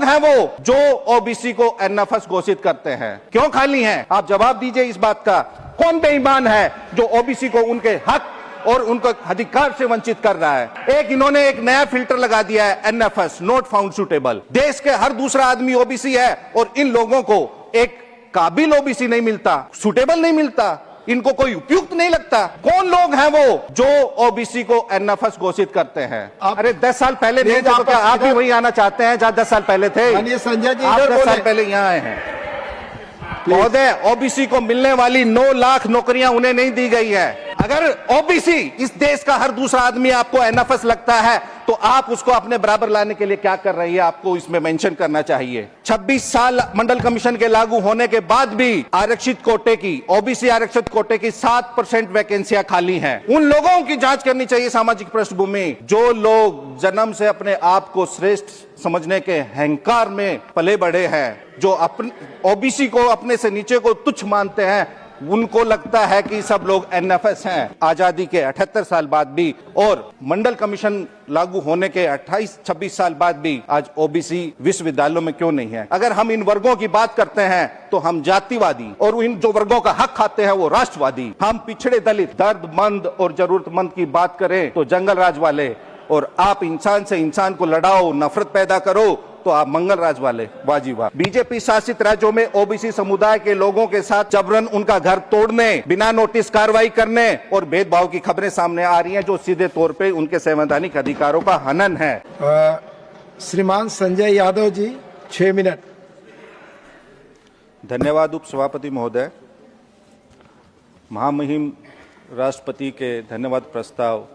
हैं वो जो ओबीसी को एनएफएस घोषित करते हैं? क्यों खाली हैं? आप जवाब दीजिए इस बात का। कौन बेईमान है जो ओबीसी को उनके हक और उनको अधिकार से वंचित कर रहा है? इन्होंने एक नया फिल्टर लगा दिया है, एनएफएस, नॉट फाउंड सुटेबल। देश के हर दूसरा आदमी ओबीसी है और इन लोगों को एक काबिल ओबीसी नहीं मिलता, सुटेबल नहीं मिलता, इनको कोई उपयुक्त नहीं लगता। कौन लोग हैं वो जो ओबीसी को एनएफएस घोषित करते हैं? अरे 10 साल पहले नहीं थे तो क्या आप भी वही आना चाहते हैं जहां 10 साल पहले थे? संजय जी, आप 10 साल पहले यहाँ आए हैं। महोदय, ओबीसी को मिलने वाली 9 लाख नौकरियां उन्हें नहीं दी गई है। अगर ओबीसी, इस देश का हर दूसरा आदमी आपको एनएफएस लगता है तो आप उसको अपने बराबर लाने के लिए क्या कर रही है, आपको इसमें मेंशन करना चाहिए। 26 साल मंडल कमीशन के लागू होने के बाद भी आरक्षित कोटे की, ओबीसी आरक्षित कोटे की 7% वैकेंसियां खाली हैं। उन लोगों की जांच करनी चाहिए सामाजिक पृष्ठभूमि जो लोग जन्म से अपने आप को श्रेष्ठ समझने के अहंकार में पले बढ़े हैं, जो अपने ओबीसी को अपने से नीचे को तुच्छ मानते हैं, उनको लगता है कि सब लोग एनएफएस हैं। आजादी के 78 साल बाद भी और मंडल कमीशन लागू होने के 28-26 साल बाद भी आज ओबीसी विश्वविद्यालयों में क्यों नहीं है? अगर हम इन वर्गों की बात करते हैं तो हम जातिवादी, और इन जो वर्गों का हक खाते हैं वो राष्ट्रवादी। हम पिछड़े दलित, दर्दमंद और जरूरतमंद की बात करें तो जंगल राज वाले, और आप इंसान से इंसान को लड़ाओ, नफरत पैदा करो तो आप मंगल राज वाले। वाजी वाह। बीजेपी शासित राज्यों में ओबीसी समुदाय के लोगों के साथ जबरन उनका घर तोड़ने, बिना नोटिस कार्रवाई करने और भेदभाव की खबरें सामने आ रही हैं जो सीधे तौर पे उनके संवैधानिक अधिकारों का हनन है। श्रीमान संजय यादव जी, 6 मिनट। धन्यवाद उपसभापति महोदय। महामहिम राष्ट्रपति के धन्यवाद प्रस्ताव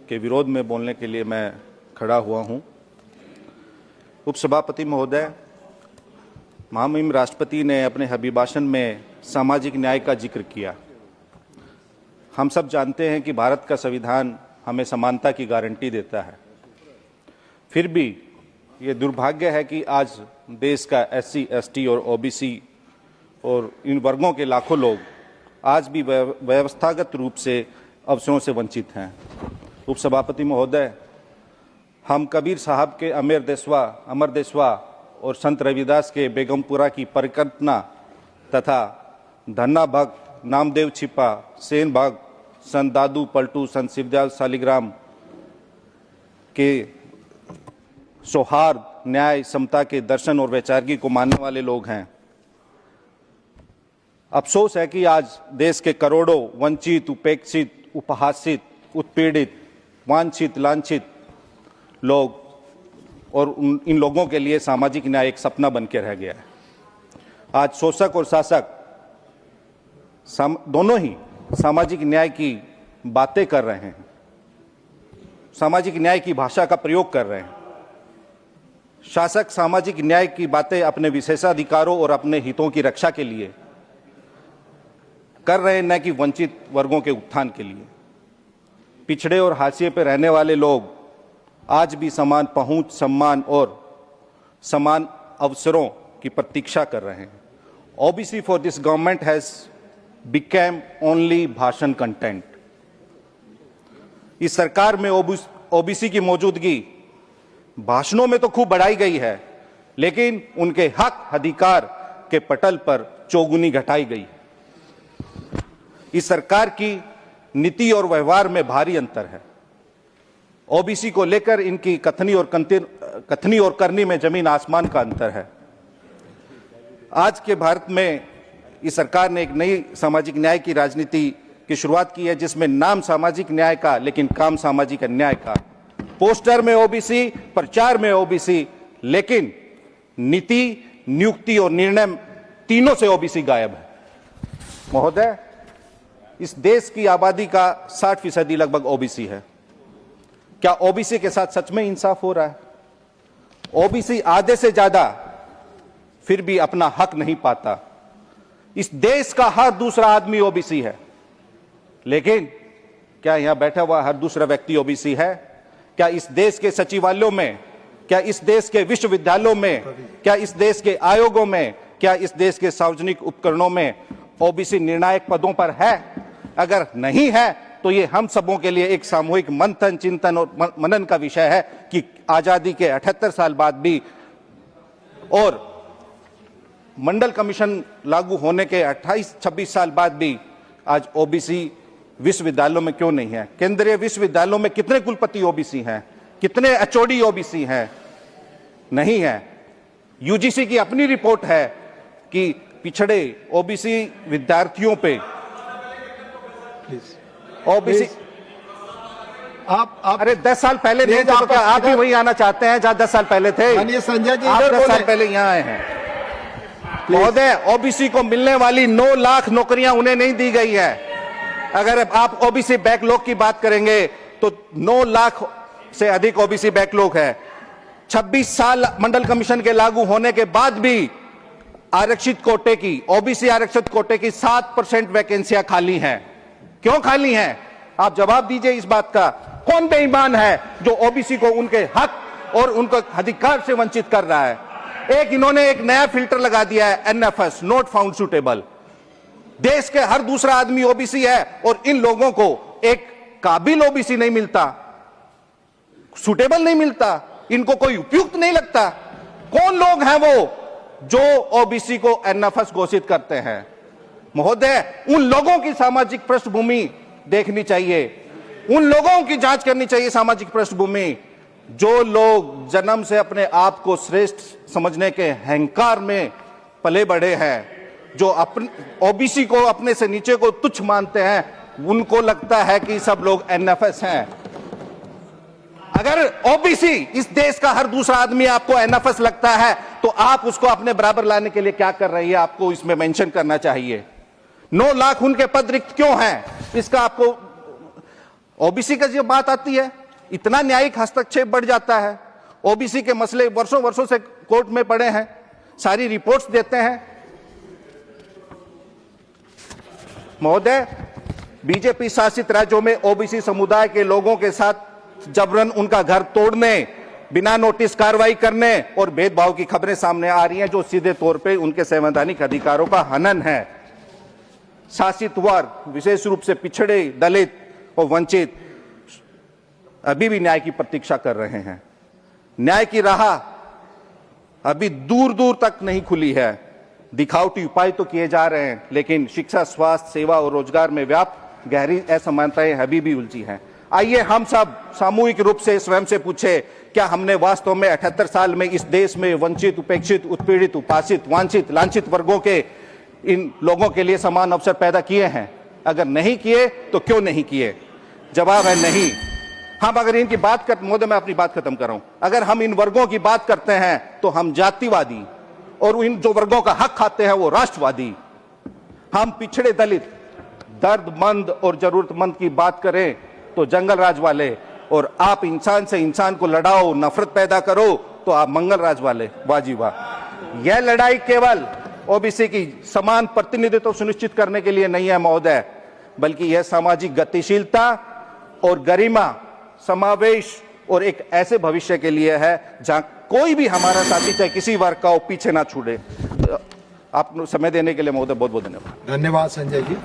के विरोध में बोलने के लिए मैं खड़ा हुआ हूं। उपसभापति महोदय, महामहिम राष्ट्रपति ने अपने अभिभाषण में सामाजिक न्याय का जिक्र किया। हम सब जानते हैं कि भारत का संविधान हमें समानता की गारंटी देता है। फिर भी ये दुर्भाग्य है कि आज देश का एससी, एसटी और ओबीसी और इन वर्गों के लाखों लोग आज भी व्यवस्थागत रूप से अवसरों से वंचित हैं। उपसभापति महोदय, हम कबीर साहब के अमर देशवा और संत रविदास के बेगमपुरा की परिकल्पना तथा धन्ना भक्त, नामदेव छिपा, सेन भक्त, संत दादू पलटू, संत शिवदयाल शालिग्राम के सौहार्द, न्याय, समता के दर्शन और वैचारिकी को मानने वाले लोग हैं। अफसोस है कि आज देश के करोड़ों वंचित, उपेक्षित, उपहासित, उत्पीड़ित, वांछित, लांछित लोग और इन लोगों के लिए सामाजिक न्याय एक सपना बन के रह गया है। आज शोषक और शासक दोनों ही सामाजिक न्याय की बातें कर रहे हैं, सामाजिक न्याय की भाषा का प्रयोग कर रहे हैं। शासक सामाजिक न्याय की बातें अपने विशेषाधिकारों और अपने हितों की रक्षा के लिए कर रहे हैं, न कि वंचित वर्गों के उत्थान के लिए। पिछड़े और हाशिए पर रहने वाले लोग आज भी समान पहुंच, सम्मान और समान अवसरों की प्रतीक्षा कर रहे हैं। OBC for this government has became only भाषण कंटेंट। इस सरकार में ओबीसी की मौजूदगी भाषणों में तो खूब बढ़ाई गई है, लेकिन उनके हक अधिकार के पटल पर चौगुनी घटाई गई। इस सरकार की नीति और व्यवहार में भारी अंतर है। ओबीसी को लेकर इनकी कथनी और करनी में जमीन आसमान का अंतर है। आज के भारत में इस सरकार ने एक नई सामाजिक न्याय की राजनीति की शुरुआत की है, जिसमें नाम सामाजिक न्याय का लेकिन काम सामाजिक अन्याय का। पोस्टर में ओबीसी, प्रचार में ओबीसी, लेकिन नीति, नियुक्ति और निर्णय तीनों से ओबीसी गायब है। महोदय, इस देश की आबादी का 60% लगभग ओबीसी है। क्या ओबीसी के साथ सच में इंसाफ हो रहा है? ओबीसी आधे से ज्यादा फिर भी अपना हक नहीं पाता। इस देश का हर दूसरा आदमी ओबीसी है, लेकिन क्या यहां बैठा हुआ हर दूसरा व्यक्ति ओबीसी है? क्या इस देश के सचिवालयों में, क्या इस देश के विश्वविद्यालयों में, क्या इस देश के आयोगों में, क्या इस देश के सार्वजनिक उपकरणों में ओबीसी निर्णायक पदों पर है? अगर नहीं है तो ये हम सबों के लिए एक सामूहिक मंथन, चिंतन और मनन का विषय है कि आजादी के 78 साल बाद भी और मंडल कमीशन लागू होने के 28-26 साल बाद भी आज ओबीसी विश्वविद्यालयों में क्यों नहीं है? केंद्रीय विश्वविद्यालयों में कितने कुलपति ओबीसी हैं? कितने एचओडी ओबीसी हैं? नहीं है। यूजीसी की अपनी रिपोर्ट है कि पिछड़े ओबीसी विद्यार्थियों पे ओबीसी आप अरे 10 साल पहले नहीं थे तो क्या आप भी वही आना चाहते हैं जहां 10 साल पहले थे? माननीय संजय जी आप इधर 10 साल बोले। पहले यहां आए हैं। महोदय, ओबीसी को मिलने वाली 9 लाख नौकरियां उन्हें नहीं दी गई है। अगर आप ओबीसी बैकलॉग की बात करेंगे तो 9 लाख से अधिक ओबीसी बैकलॉग है। 26 साल मंडल कमीशन के लागू होने के बाद भी आरक्षित कोटे की, ओबीसी आरक्षित कोटे की 7% वैकेंसियां खाली हैं। क्यों खाली हैं? आप जवाब दीजिए इस बात का। कौन बेईमान है जो ओबीसी को उनके हक और उनके अधिकार से वंचित कर रहा है? इन्होंने एक नया फिल्टर लगा दिया है, एनएफएस, नॉट फाउंड सुटेबल। देश के हर दूसरा आदमी ओबीसी है और इन लोगों को एक काबिल ओबीसी नहीं मिलता, सुटेबल नहीं मिलता, इनको कोई उपयुक्त नहीं लगता। कौन लोग हैं वो जो ओबीसी को एनएफएस घोषित करते हैं? महोदय, उन लोगों की सामाजिक पृष्ठभूमि देखनी चाहिए, उन लोगों की जांच करनी चाहिए, सामाजिक पृष्ठभूमि जो लोग जन्म से अपने आप को श्रेष्ठ समझने के अहंकार में पले बढ़े हैं, जो अपने ओबीसी को अपने से नीचे को तुच्छ मानते हैं, उनको लगता है कि सब लोग एनएफएस हैं। अगर ओबीसी, इस देश का हर दूसरा आदमी आपको एनएफएस लगता है तो आप उसको अपने बराबर लाने के लिए क्या कर रही है, आपको इसमें मेंशन करना चाहिए। 9 लाख उनके पद रिक्त क्यों हैं, इसका आपको, ओबीसी का जब बात आती है इतना न्यायिक हस्तक्षेप बढ़ जाता है। ओबीसी के मसले वर्षों वर्षों से कोर्ट में पड़े हैं, सारी रिपोर्ट्स देते हैं। महोदय, बीजेपी शासित राज्यों में ओबीसी समुदाय के लोगों के साथ जबरन उनका घर तोड़ने, बिना नोटिस कार्रवाई करने और भेदभाव की खबरें सामने आ रही हैं जो सीधे तौर पे उनके संवैधानिक अधिकारों का हनन है। शासित वर्ग, विशेष रूप से पिछड़े, दलित और वंचित अभी भी न्याय की प्रतीक्षा कर रहे हैं। न्याय की राह अभी दूर दूर तक नहीं खुली है। दिखावटी उपाय तो किए जा रहे हैं, लेकिन शिक्षा, स्वास्थ्य, सेवा और रोजगार में व्याप्त गहरी असमानताएं अभी भी उलझी हैं। आइए हम सब सामूहिक रूप से स्वयं से पूछे, क्या हमने वास्तव में 78 साल में इस देश में वंचित, उपेक्षित, उत्पीड़ित, उपासित, वांछित, लांछित वर्गों के इन लोगों के लिए समान अवसर पैदा किए हैं? अगर नहीं किए तो क्यों नहीं किए? जवाब है नहीं। हम अगर इनकी बात कर, महोदय मैं अपनी बात खत्म कर रहा हूं, अगर हम इन वर्गों की बात करते हैं तो हम जातिवादी, और इन जो वर्गों का हक खाते हैं वो राष्ट्रवादी। हम पिछड़े, दलित, दर्दमंद और जरूरतमंद की बात करें तो जंगल राज वाले, और आप इंसान से इंसान को लड़ाओ, नफरत पैदा करो तो आप मंगल राज वाले। वाह जी वाह। यह लड़ाई केवल ओबीसी की समान प्रतिनिधित्व सुनिश्चित करने के लिए नहीं है महोदय, बल्कि यह सामाजिक गतिशीलता और गरिमा, समावेश और एक ऐसे भविष्य के लिए है जहां कोई भी हमारा साथी चाहे किसी वर्ग का हो पीछे ना छूटे। आप समय देने के लिए महोदय बहुत बहुत धन्यवाद। धन्यवाद संजय जी।